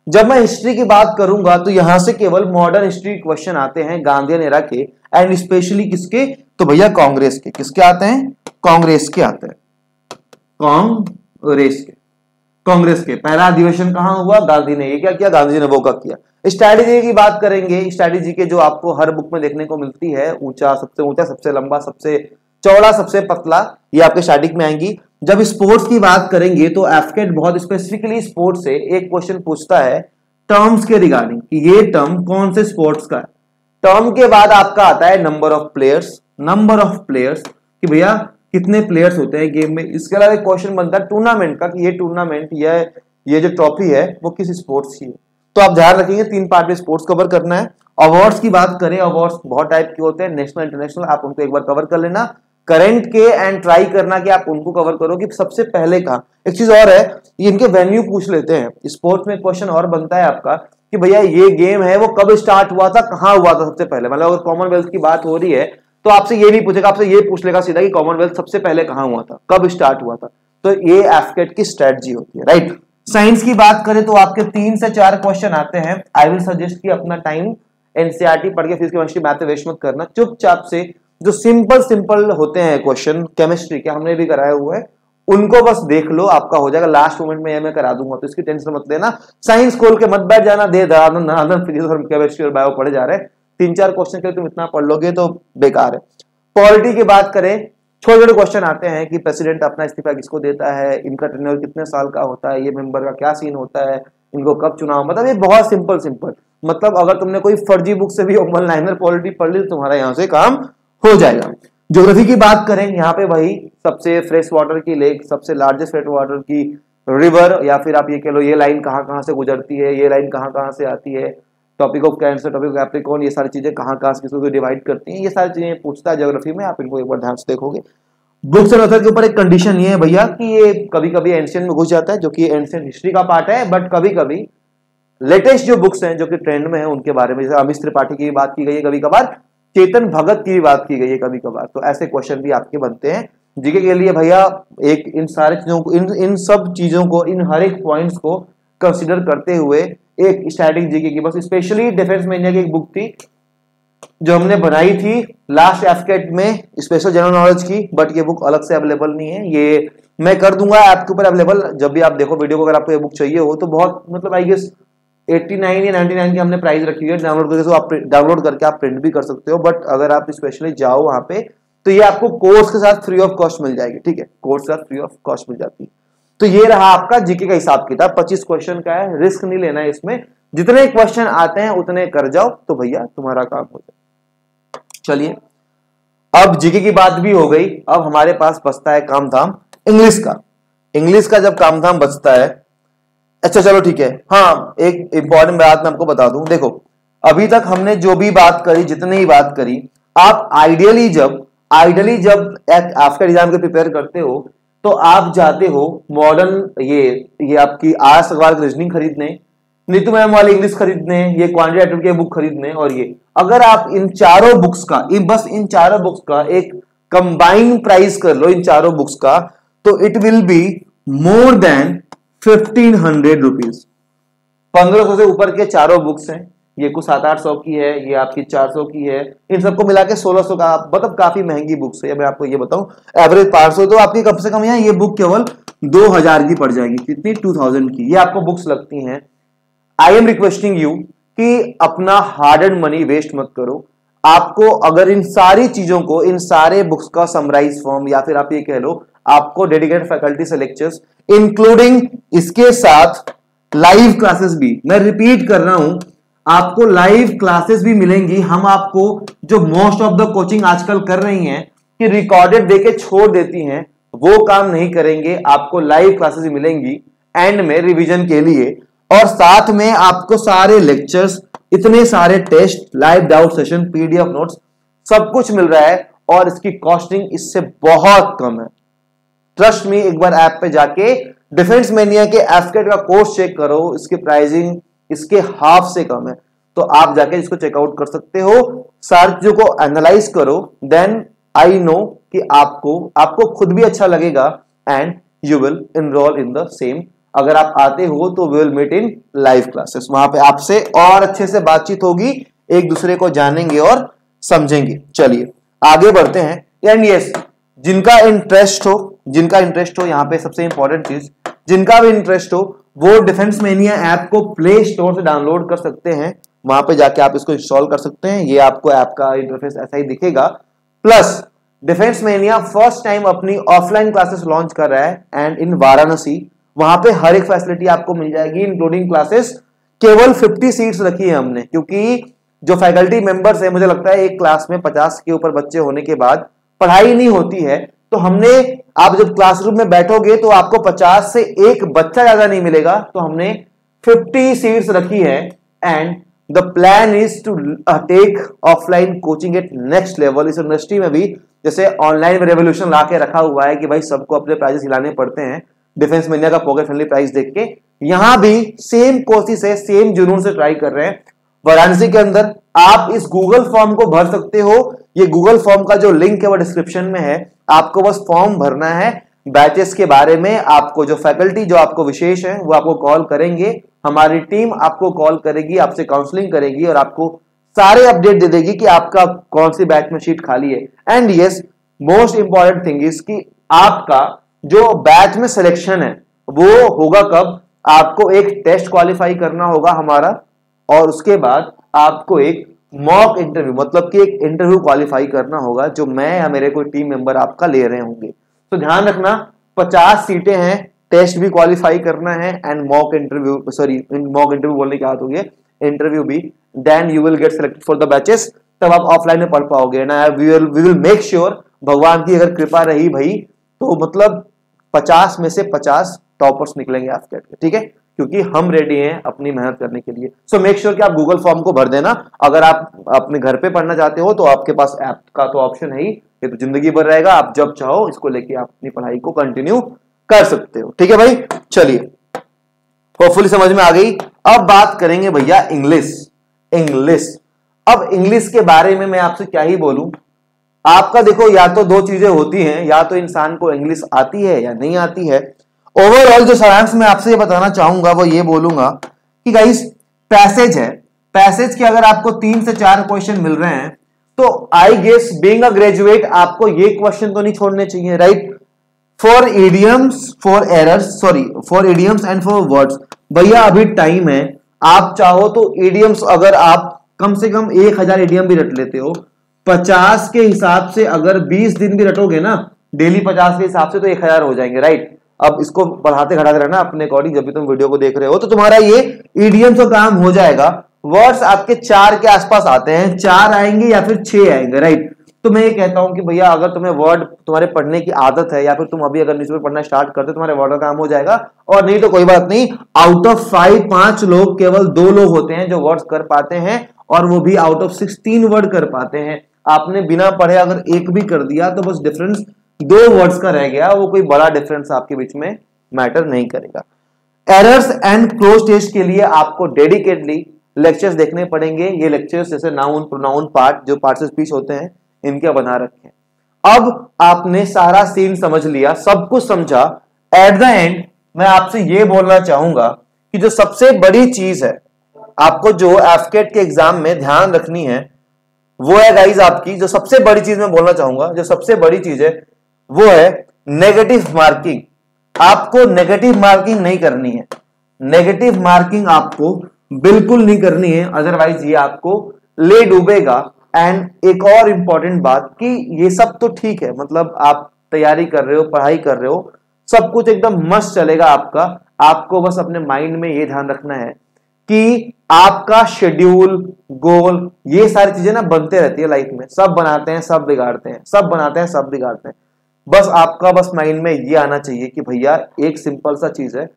जब मैं हिस्ट्री की बात करूंगा तो यहां से केवल मॉडर्न हिस्ट्री क्वेश्चन आते हैं गांधीयन एरा के, एंड स्पेशली किसके, तो भैया कांग्रेस के। किसके आते हैं? कांग्रेस के आते हैं, कांग्रेस के। पहला अधिवेशन कहां हुआ? गांधी ने ये क्या किया, गांधी ने वो क्या किया। स्ट्रैटेजी की बात करेंगे, स्ट्रैटेजी के जो आपको हर बुक में देखने को मिलती है, ऊंचा, सबसे लंबा, सबसे चौड़ा, सबसे पतला, ये आपके स्टैटिक में आएंगी। जब स्पोर्ट्स की बात करेंगे तो एफकेट बहुत स्पेसिफिकली स्पोर्ट्स से एक क्वेश्चन पूछता है टर्म्स के रिगार्डिंग कि ये टर्म कौन से स्पोर्ट्स का है। टर्म के बाद आपका आता है नंबर ऑफ प्लेयर्स कि भैया कितने प्लेयर्स होते हैं गेम में। इसके अलावा एक क्वेश्चन बनता है टूर्नामेंट का कि ये टूर्नामेंट ये जो ट्रॉफी है वो किस स्पोर्ट्स की है। तो आप ध्यान रखेंगे 3 पार्ट में स्पोर्ट्स कवर करना है। अवार्ड्स की बात करें, अवार्ड्स बहुत टाइप के होते हैं, नेशनल इंटरनेशनल, आप उनको एक बार कवर कर लेना। करंट के एंड ट्राई करना कि आप उनको कवर करो कि सबसे पहले कहा। एक चीज और है, इनके वेन्यू पूछ लेते हैं। स्पोर्ट्स में क्वेश्चन और बनता है आपका कि भैया ये गेम है वो कब स्टार्ट हुआ था, कहां हुआ था सबसे पहले। मतलब अगर कॉमनवेल्थ की बात हो रही है तो आपसे ये नहीं पूछेगा, आपसे ये पूछ लेगा सीधा कि कॉमनवेल्थ सबसे पहले कहां हुआ था, कब स्टार्ट हुआ था। तो ये एफकेट की स्ट्रेटजी होती है, राइट। साइंस की बात करें तो आपके 3 से 4 क्वेश्चन आते हैं। आई विल सजेस्ट कि अपना टाइम एनसीईआरटी पढ़ के फिजिक्स केमिस्ट्री मैथ वेस्ट मत करना। चुपचाप से जो सिंपल होते हैं क्वेश्चन केमिस्ट्री के, हमने भी कराए हुए हैं, उनको बस देख लो, आपका हो जाएगा। लास्ट मोमेंट में मैं करा दूंगा तो इसकी टेंशन मत लेना। साइंस खोल के मत बैठ जाना, दे फिजिक्स और केमिस्ट्री और बायो पढ़े जा रहे हैं। 3-4 क्वेश्चन के लिए तुम इतना पढ़ लोगे तो बेकार है। पॉलिटी की बात करें, छोटे छोटे क्वेश्चन आते हैं कि प्रेसिडेंट अपना इस्तीफा किसको देता है, इनका टेन्योर कितने साल का होता है, ये मेंबर का क्या सीन होता है, इनको कब चुनाव, मतलब ये बहुत सिंपल। मतलब अगर तुमने कोई फर्जी बुक से भी वन लाइनर पॉलिटी पढ़ ली तो तुम्हारा यहाँ से काम हो जाएगा। ज्योग्राफी की बात करें, यहाँ पे वही सबसे फ्रेश वाटर की लेक, सबसे लार्जेस्ट फ्रेश वाटर की रिवर, या फिर आप ये कह लो ये लाइन कहाँ से गुजरती है, ये लाइन कहाँ से आती है, topic of cancer, topic of Capricorn, ये सारी चीजें कहाँ किसको डिवाइड करती हैं, ये सारी चीजें पूछता है ज्योग्राफी में। आप इनको एक बार ध्यान से देखोगे। बुक्स एंड ऑथर के ऊपर एक कंडीशन ये है भैया कि ये कभी कभी एंशियंट में घुस जाता है, जो कि एंशियंट हिस्ट्री का पार्ट है, बट कभी कभी लेटेस्ट जो बुक्स हैं जो कि ट्रेंड में है उनके बारे में, जैसे अमित त्रिपाठी की बात की गई है, कभी कभार चेतन भगत की बात की गई है कभी कभार, तो ऐसे क्वेश्चन भी आपके बनते हैं जीके के लिए भैया। एक इन सारे चीजों को, इन सब चीजों को, इन हर एक पॉइंट्स को कंसिडर करते हुए एक स्टैटिक जीके की, बस स्पेशली डिफेंस मैनिया की एक बुक थी जो हमने बनाई थी लास्ट एफकेट में, स्पेशल जनरल नॉलेज की, बट ये बुक अलग से अवेलेबल नहीं है। ये मैं कर दूंगा ऐप के ऊपर अवेलेबल, जब भी आप देखो वीडियो को, अगर आपको ये बुक चाहिए हो तो। बहुत मतलब आई गेस 89 या 99 की हमने प्राइस रखी है, डाउनलोड करके, तो आप डाउनलोड करके आप प्रिंट भी कर सकते हो। बट अगर आप स्पेशली जाओ वहां पे तो ये आपको कोर्स के साथ फ्री ऑफ कॉस्ट मिल जाएगी, ठीक है, कोर्स के साथ फ्री ऑफ कॉस्ट मिल जाती है। तो ये रहा आपका जीके का हिसाब किताब। 25 क्वेश्चन का है, रिस्क नहीं लेना है इसमें, जितने क्वेश्चन आते हैं उतने कर जाओ तो भैया तुम्हारा काम हो जाए। चलिए, अब जीके की बात भी हो गई, अब हमारे पास बचता है काम धाम इंग्लिश का। इंग्लिश का जब काम धाम बचता है, अच्छा चलो ठीक है, हाँ एक इंपॉर्टेंट बात मैं आपको बता दूं। देखो अभी तक हमने जो भी बात करी, जितनी ही बात करी, आप आइडियली जब आपका एग्जाम के प्रिपेयर करते हो तो आप जाते हो मॉडर्न ये आपकी आर अग्रवाल की रीजनिंग खरीदने, नीतू मैम वाली इंग्लिश खरीदने, ये क्वांटिटेटिव की बुक खरीदने, और ये अगर आप इन चारों बुक्स का, बस इन चारों बुक्स का एक कंबाइन प्राइस कर लो इन चारों बुक्स का, तो it will be more than 1500 rupees. 1500 से ऊपर के चारों बुक्स हैं, ये कुछ 700-800 की है, ये आपकी 400 की है, इन सबको मिला के 1600 का, मतलब काफी महंगी बुक्स है। मैं आपको ये बताऊं, एवरेज 500, तो आपकी कम से कम यहाँ ये बुक केवल 2000 की पड़ जाएगी। कितनी? 2000 की ये आपको बुक्स लगती हैं। आई एम रिक्वेस्टिंग यू कि अपना हार्ड एंड मनी वेस्ट मत करो। आपको अगर इन सारी चीजों को, इन सारे बुक्स का समराइज फॉर्म, या फिर आप ये कह लो आपको डेडिकेटेड फैकल्टी से लेक्चर्स, इंक्लूडिंग इसके साथ लाइव क्लासेस भी, मैं रिपीट कर रहा हूं, आपको लाइव क्लासेस भी मिलेंगी। हम आपको जो मोस्ट ऑफ द कोचिंग आजकल कर रही हैं कि रिकॉर्डेड देके छोड़ देती हैं, वो काम नहीं करेंगे। आपको लाइव क्लासेस भी मिलेंगी एंड में रिवीजन के लिए, और साथ में आपको सारे लेक्चर्स, इतने सारे test, live doubt session, PDF notes, सब कुछ मिल रहा है, और इसकी कॉस्टिंग इससे बहुत कम है। ट्रस्ट मी, एक बार ऐप पे जाके डिफेंस मैनिया के एफकेट का कोर्स चेक करो, इसकी प्राइसिंग इसके हाफ से कम है, तो आप जाके इसको चेकआउट कर सकते हो। सारी चीजों को एनालाइज करो, देन आई नो कि आपको खुद भी अच्छा लगेगा and you will enrol in the same. अगर आप आते हो तो we will meet in live classes, वहां पे आपसे और अच्छे से बातचीत होगी, एक दूसरे को जानेंगे और समझेंगे। चलिए आगे बढ़ते हैं। एंड यस, जिनका इंटरेस्ट हो यहाँ पे सबसे इंपॉर्टेंट चीज, जिनका भी इंटरेस्ट हो वो डिफेंस मैनिया ऐप को प्ले स्टोर से डाउनलोड कर सकते हैं, वहां पे जाके आप इसको इंस्टॉल कर सकते हैं। ये आपको ऐप का इंटरफेस ऐसा ही दिखेगा। Plus defence mania first time अपनी ऑफलाइन क्लासेस लॉन्च कर रहा है एंड इन वाराणसी। वहां पे हर एक फैसिलिटी आपको मिल जाएगी इंक्लूडिंग क्लासेस। केवल 50 सीट्स रखी है हमने, क्योंकि जो फैकल्टी मेंबर्स है, मुझे लगता है एक क्लास में 50 के ऊपर बच्चे होने के बाद पढ़ाई नहीं होती है। तो हमने, आप जब क्लासरूम में बैठोगे तो आपको 50 से एक बच्चा ज्यादा नहीं मिलेगा, तो हमने 50 सीट्स रखी है and the plan is to take offline coaching at next level. इस यूनिवर्सिटी में भी जैसे ऑनलाइन में रेवोल्यूशन ला के रखा हुआ है कि भाई सबको अपने प्राइजेस हिलाने पड़ते हैं डिफेंस मेनिया का पॉकेट फ्रेंडली प्राइस देख के, यहां भी सेम कोशिश है, सेम जुनून से ट्राई कर रहे हैं। वाराणसी के अंदर आप इस गूगल फॉर्म को भर सकते हो। ये गूगल फॉर्म का जो लिंक है वो डिस्क्रिप्शन में है, आपको बस फॉर्म भरना है। बैचेस के बारे में आपको जो फैकल्टी जो आपको विशेष है वो आपको कॉल करेंगे, हमारी टीम आपको कॉल करेगी, आपसे काउंसलिंग करेगी और आपको सारे अपडेट दे देगी कि आपका कौन सी बैच में सीट खाली है। And yes, most important thing is कि आपका जो बैच में सिलेक्शन है वो होगा कब, आपको एक टेस्ट क्वालिफाई करना होगा हमारा, और उसके बाद आपको एक मॉक इंटरव्यू, मतलब कि एक इंटरव्यू क्वालिफाई करना होगा जो मैं या मेरे कोई टीम मेंबर आपका ले रहे होंगे। तो ध्यान रखना 50 सीटें हैं, टेस्ट भी क्वालिफाई करना है and mock interview, sorry mock interview बोलने की आदत हो गई, इंटरव्यू भी, then you will get selected for the batches. तब आप ऑफलाइन में पढ़ पाओगे ना। वी विल मेक श्योर, भगवान की अगर कृपा रही भाई, तो मतलब 50 में से 50 टॉपर्स निकलेंगे आपके, ठीक है, क्योंकि हम रेडी हैं अपनी मेहनत करने के लिए। सो मेक श्योर कि आप गूगल फॉर्म को भर देना। अगर आप अपने घर पे पढ़ना चाहते हो तो आपके पास ऐप का तो ऑप्शन है ही, ये तो जिंदगी भर रहेगा, आप जब चाहो इसको लेके आप अपनी पढ़ाई को कंटिन्यू कर सकते हो, ठीक है भाई। चलिए, होपफुली समझ में आ गई। अब बात करेंगे भैया इंग्लिश। अब इंग्लिश के बारे में मैं आपसे क्या ही बोलूं। आपका देखो, या तो दो चीजें होती हैं, या तो इंसान को इंग्लिश आती है या नहीं आती है। ओवरऑल जो सारांश मैं आपसे ये बताना चाहूंगा वो ये बोलूंगा कि गाइस, पैसेज है, पैसेज के अगर आपको 3 से 4 क्वेश्चन मिल रहे हैं तो I guess being a graduate आपको ये क्वेश्चन तो नहीं छोड़ने चाहिए, right. For idioms, for errors, sorry for idioms and for words, भैया अभी टाइम है। आप चाहो तो इडियम्स, अगर आप कम से कम 1000 इडियम भी रट लेते हो, 50 के हिसाब से अगर 20 दिन भी रटोगे ना, डेली 50 के हिसाब से, तो 1000 हो जाएंगे, राइट। अब इसको बढ़ाते घटाते रहना अपने अकॉर्डिंग, जब भी तुम वीडियो को देख रहे हो तो तुम्हारा ये इडियम्स का काम हो जाएगा। वर्ड्स आपके 4 के आसपास आते हैं, 4 आएंगे या फिर 6 आएंगे, राइट। तो मैं ये कहता हूं कि भैया अगर तुम्हें वर्ड तुम्हारे पढ़ने की आदत है, या फिर तुम अभी अगर न्यूज़पेपर पढ़ना स्टार्ट करते हो, तुम्हारे वर्ड का काम हो जाएगा। और नहीं तो कोई बात नहीं, आउट ऑफ 5 लोग केवल 2 लोग होते हैं जो वर्ड्स कर पाते हैं, और वो भी आउट ऑफ 16 वर्ड कर पाते हैं। आपने बिना पढ़े अगर एक भी कर दिया तो बस डिफरेंस 2 वर्ड्स का रह गया, वो कोई बड़ा डिफरेंस आपके बीच में मैटर नहीं करेगा। एरर्स एंड क्लोज टेस्ट के लिए आपको डेडिकेटली लेक्चर्स देखने पड़ेंगे। ये लेक्चर्स जैसे नाउन, प्रोनाउन पार्ट, जो पार्ट्स ऑफ स्पीच होते हैं, इनके बना रखे हैं। अब आपने सारा सीन समझ लिया, सब कुछ समझा। एट द एंड मैं आपसे ये बोलना चाहूंगा कि जो सबसे बड़ी चीज है आपको जो एफकेट के एग्जाम में ध्यान रखनी है वो है गाइज आपकी, जो सबसे बड़ी चीज मैं बोलना चाहूंगा, जो सबसे बड़ी चीज है वो है नेगेटिव मार्किंग। आपको नेगेटिव मार्किंग नहीं करनी है, नेगेटिव मार्किंग आपको बिल्कुल नहीं करनी है, अदरवाइज ये आपको ले डूबेगा। एंड एक और इंपॉर्टेंट बात कि ये सब तो ठीक है, मतलब आप तैयारी कर रहे हो, पढ़ाई कर रहे हो, सब कुछ एकदम मस्त चलेगा आपका। आपको बस अपने माइंड में ये ध्यान रखना है कि आपका शेड्यूल, गोल, ये सारी चीजें ना बनते रहती है लाइफ में। सब बनाते हैं, सब बिगाड़ते हैं, सब बनाते हैं, सब बिगाड़ते हैं। बस आपका बस माइंड में ये आना चाहिए कि भैया एक सिंपल सा चीज है,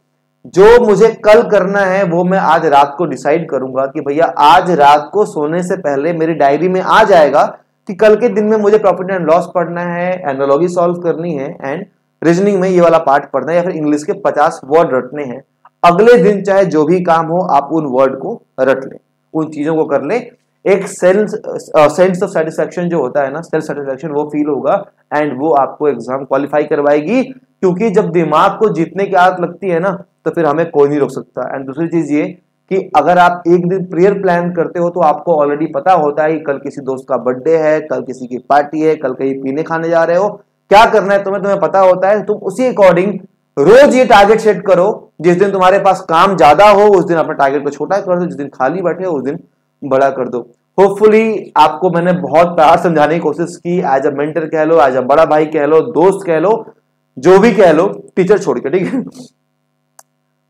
जो मुझे कल करना है वो मैं आज रात को डिसाइड करूंगा कि भैया आज रात को सोने से पहले मेरी डायरी में आ जाएगा कि कल के दिन में मुझे प्रॉफिट एंड लॉस पढ़ना है, एनालॉजी सॉल्व करनी है, एंड रीजनिंग में ये वाला पार्ट पढ़ना है, या फिर इंग्लिश के 50 वर्ड रटने हैं। अगले दिन चाहे जो भी काम हो आप उन वर्ड को रट लें, उन चीजों को कर लें। एक सेंस ऑफ सेटिस्फैक्शन जो होता है ना, सेल्फ सेटिस्फैक्शन, वो फील होगा एंड वो आपको एग्जाम क्वालिफाई करवाएगी। क्योंकि जब दिमाग को जीतने की आदत लगती है ना, तो फिर हमें कोई नहीं रोक सकता। एंड दूसरी चीज ये कि अगर आप एक दिन प्रेयर प्लान करते हो तो आपको ऑलरेडी पता होता है कि कल किसी दोस्त का बर्थडे है, कल किसी की पार्टी है, कल कहीं पीने खाने जा रहे हो, क्या करना है तुम्हें पता होता है। तुम उसी अकॉर्डिंग रोज ये टारगेट सेट करो। जिस दिन तुम्हारे पास काम ज्यादा हो उस दिन अपने टारगेट को छोटा कर दो, जिस दिन खाली बैठे हो उस दिन बड़ा कर दो। होपफुली आपको मैंने बहुत प्यार समझाने की कोशिश की, एज अ मेंटर कह लो, एज अ बड़ा भाई कह लो, दोस्त कह लो, जो भी कह लो, टीचर छोड़ के, ठीक है।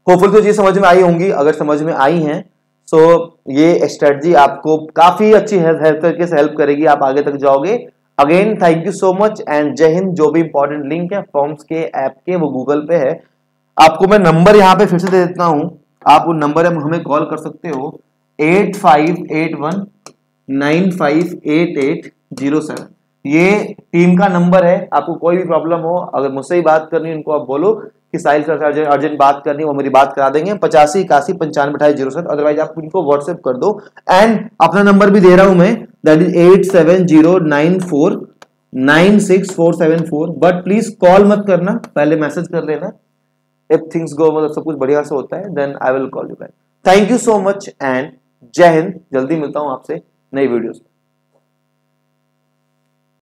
होपफुली तो ये समझ में आई होंगी, अगर समझ में आई हैं सो ये स्ट्रेटजी आपको काफी अच्छी हेल्प तरीके से हेल्प करेगी, आप आगे तक जाओगे। Again thank you so much and Jai Hind. जो भी इंपॉर्टेंट लिंक है फॉर्म्स के ऐप के वो गूगल पे है, आपको मैं नंबर यहाँ पे फिर से दे देता हूं, आप उन नंबर हमें कॉल कर सकते हो 8581958807। ये टीम का नंबर है, आपको कोई भी प्रॉब्लम हो, अगर मुझसे ही बात करनी है, उनको आप बोलो कि साहिल सर से अर्जेंट बात करनी है, वो मेरी बात करा देंगे। 8581958807। अदरवाइज आप उनको व्हाट्सएप कर दो। एंड अपना नंबर भी दे रहा हूं मैं, that is 8709496474। But please call मत करना, पहले मैसेज कर लेना। इफ थिंग्स गो, मतलब सब कुछ बढ़िया से होता है, then I will call you back. Thank you so much and Jai Hind. जल्दी मिलता हूं आपसे नई वीडियोस में।